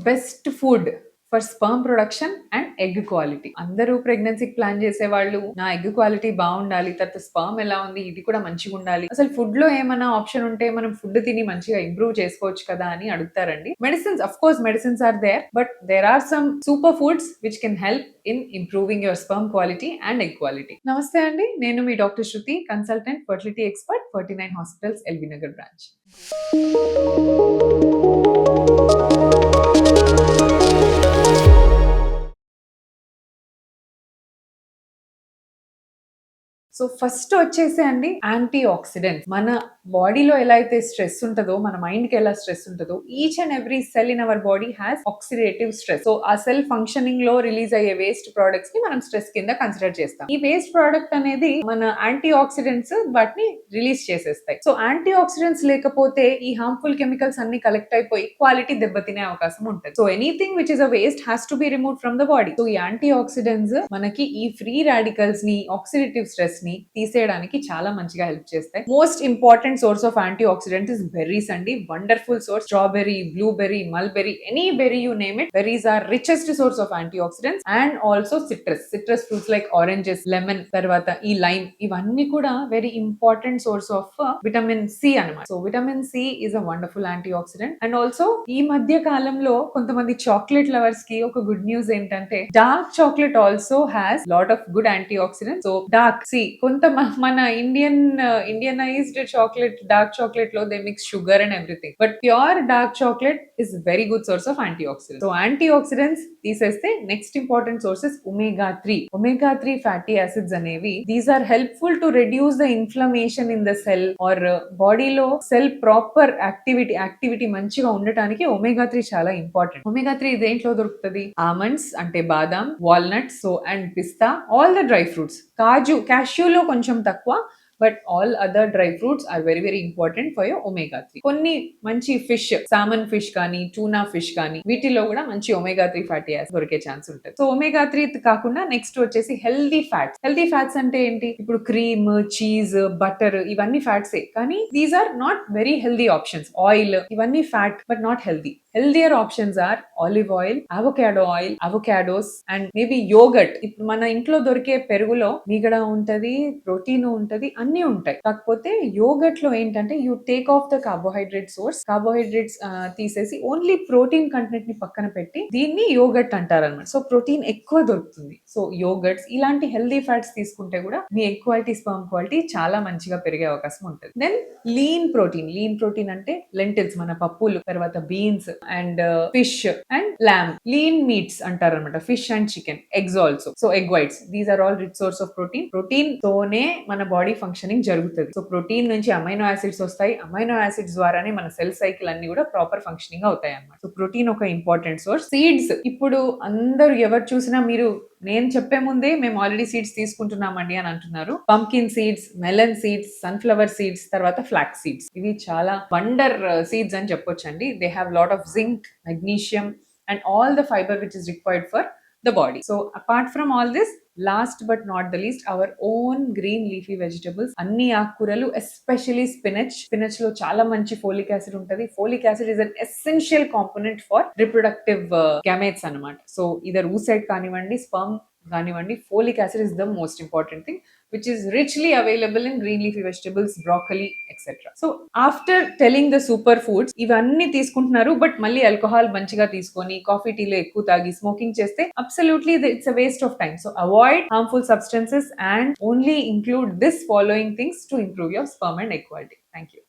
Best food for sperm production and egg quality. అందరూ ప్రెగ్నెన్సీకి plan చేసేవాళ్ళు నా ఎగ్ క్వాలిటీ బాగుండాలి, తర్వాత స్పర్మ్ ఎలా ఉంది ఇది కూడా మంచిగా ఉండాలి, అసలు ఫుడ్ లో ఏమైనా ఆప్షన్ ఉంటే మనం ఫుడ్ తిని మంచిగా ఇంప్రూవ్ చేసుకోవచ్చు కదా అని అడుగుతారండి. Medicines, of course medicines are there, but there are some super foods which can help in improving your sperm quality and egg quality. నమస్తే అండి, నేను మీ doctor Shruti, consultant fertility expert, 49 hospitals, LB Nagar branch. So first వచ్చేసి అండి, anti oxidant. మన బాడీలో ఎలా అయితే స్ట్రెస్ ఉంటుందో, మన మైండ్ కి ఎలా స్ట్రెస్ ఉంటుందో, each and every cell in our body has oxidative stress. So ఆ సెల్ ఫంక్షనింగ్ లో రిలీజ్ అయ్యే వేస్ట్ ప్రొడక్ట్స్ ని మనం స్ట్రెస్ కింద కన్సిడర్ చేస్తాం. ఈ వేస్ట్ ప్రోడక్ట్ అనేది మన యాంటీ ఆక్సిడెంట్స్ వాటిని రిలీజ్ చేసేస్తాయి. సో యాంటీ ఆక్సిడెంట్స్ లేకపోతే ఈ హార్మ్ఫుల్ కెమికల్స్ అన్ని కలెక్ట్ అయిపోయి క్వాలిటీ దెబ్బతినే అవకాశం ఉంటుంది. So anything which is a waste has to be remove from the body. So ఈ యాంటీ ఆక్సిడెంట్స్ మనకి ఈ ఫ్రీ రాడికల్స్ ని, ఆక్సిడేటివ్ స్ట్రెస్ ని తీసేయడానికి చాలా మంచిగా హెల్ప్ చేస్తాయి. Most important source of antioxidant is berries అండి. Wonderful source. Strawberry, blueberry, mulberry, any berry you name it, berries are richest source of antioxidants. And also citrus fruits like oranges, lemon, తర్వాత ఈ lime, ఇవన్నీ కూడా very important source of vitamin C అన్నమాట. So vitamin C is a wonderful antioxidant. And also ఈ మధ్య కాలంలో కొంతమంది chocolate lovers కి ఒక గుడ్ న్యూస్ ఏంటంటే, dark chocolate also has lot of good antioxidant. So dark సి కొంత మన ఇండియనైజ్డ్ చాక్లెట్, డార్క్ చాక్లెట్ లో they mix sugar and everything, but pure dark chocolate is very good source of antioxidant. So antioxidants తీసేస్తే next important sources omega 3 fatty acids అనేవి. These are helpful to reduce the inflammation in the cell or బాడీలో cell proper activity మంచిగా ఉండటానికి omega 3 చాలా important. omega 3 దేంట్లో దొరుకుతుంది? Almonds అంటే బాదాం, వాల్నట్స్, సో అండ్ పిస్తా, ఆల్ ద డ్రై ఫ్రూట్స్. క్యాష్యూలో కొంచెం తక్కువ, but all other dry fruits are very very important for your omega 3. కొన్ని మంచి ఫిష్, సామన్ ఫిష్ కానీ, టూనా ఫిష్ కానీ, వీటిలో కూడా మంచి omega 3 ఫ్యాటీ యాసిడ్స్ దొరికే ఛాన్స్ ఉంటుంది. సో omega 3 కాకుండా నెక్స్ట్ వచ్చేసి హెల్దీ ఫ్యాట్స్ అంటే ఏంటి? ఇప్పుడు క్రీమ్, చీజ్, బటర్, ఇవన్నీ ఫ్యాట్సే, కానీ these are not very healthy options. Oil, ఇవన్నీ fat but not healthy. Healthier options are olive oil, oil, avocados, and maybe yogurt. ఇప్పుడు మన ఇంట్లో దొరికే పెరుగులో మీగడ ఉంటది, ప్రోటీన్ ఉంటది, అన్ని ఉంటాయి. కాకపోతే యోగర్ట్ లో ఏంటంటే you take off the carbohydrates తీసేసి ఓన్లీ ప్రోటీన్ కంటెంట్ ని పక్కన పెట్టి దీన్ని యోగర్ట్ అంటారు అనమాట. సో ప్రోటీన్ ఎక్కువ దొరుకుతుంది. సో యోగర్ట్స్, ఇలాంటి హెల్దీ ఫ్యాట్స్ తీసుకుంటే కూడా మీ ఎగ్ క్వాలిటీ, స్పర్మ్ క్వాలిటీ చాలా మంచిగా పెరిగే అవకాశం ఉంటుంది. దెన్ లీన్ ప్రోటీన్ అంటే లెంటిల్స్, మన పప్పులు, తర్వాత beans and fish and lamb. Lean meats అంటారు అనమాట, fish and chicken, eggs also. So egg whites, these are all rich source of protein తోనే మన బాడీ ఫంక్షనింగ్ జరుగుతుంది. సో ప్రోటీన్ నుంచి అమైనో యాసిడ్స్ వస్తాయి, అమైనో యాసిడ్స్ ద్వారానే మన సెల్ సైకిల్ అన్ని కూడా ప్రాపర్ ఫంక్షనింగ్ అవుతాయి అన్నమాట. సో ప్రోటీన్ ఒక ఇంపార్టెంట్ సోర్స్. సీడ్స్, ఇప్పుడు అందరూ ఎవరు చూసినా, మీరు నేను చెప్పే ముందే మేము ఆల్రెడీ సీడ్స్ తీసుకుంటున్నామండి అని అంటున్నారు. Pumpkin seeds, melon seeds, sunflower seeds, తర్వాత ఫ్లాక్స్ సీడ్స్, ఇవి చాలా వండర్ సీడ్స్ అని చెప్పొచ్చండి. They have lot of zinc, magnesium and all the fiber which is required for the body. So apart from all this, last but not the least, our own green leafy vegetables, anni ఆకుకూరలు, especially spinach లో చాలా మంచి folic acid ఉంటది. Folic acid is an essential component for reproductive gametes అన్నమాట. So either oocyte కానివ్వండి, sperm కానివ్వండి, folic acid is the most important thing, which is richly available in green leafy vegetables, broccoli, etc. So after telling the superfoods, ఇవన్నీ తీసుకుంటున్నారు, but మళ్ళీ alcohol మంచిగా తీసుకొని coffee టీలో ఎక్కువ తాగి స్మోకింగ్ చేస్తే absolutely it's a waste of time. So avoid harmful substances and only include this following things to improve your sperm and egg quality. Thank you.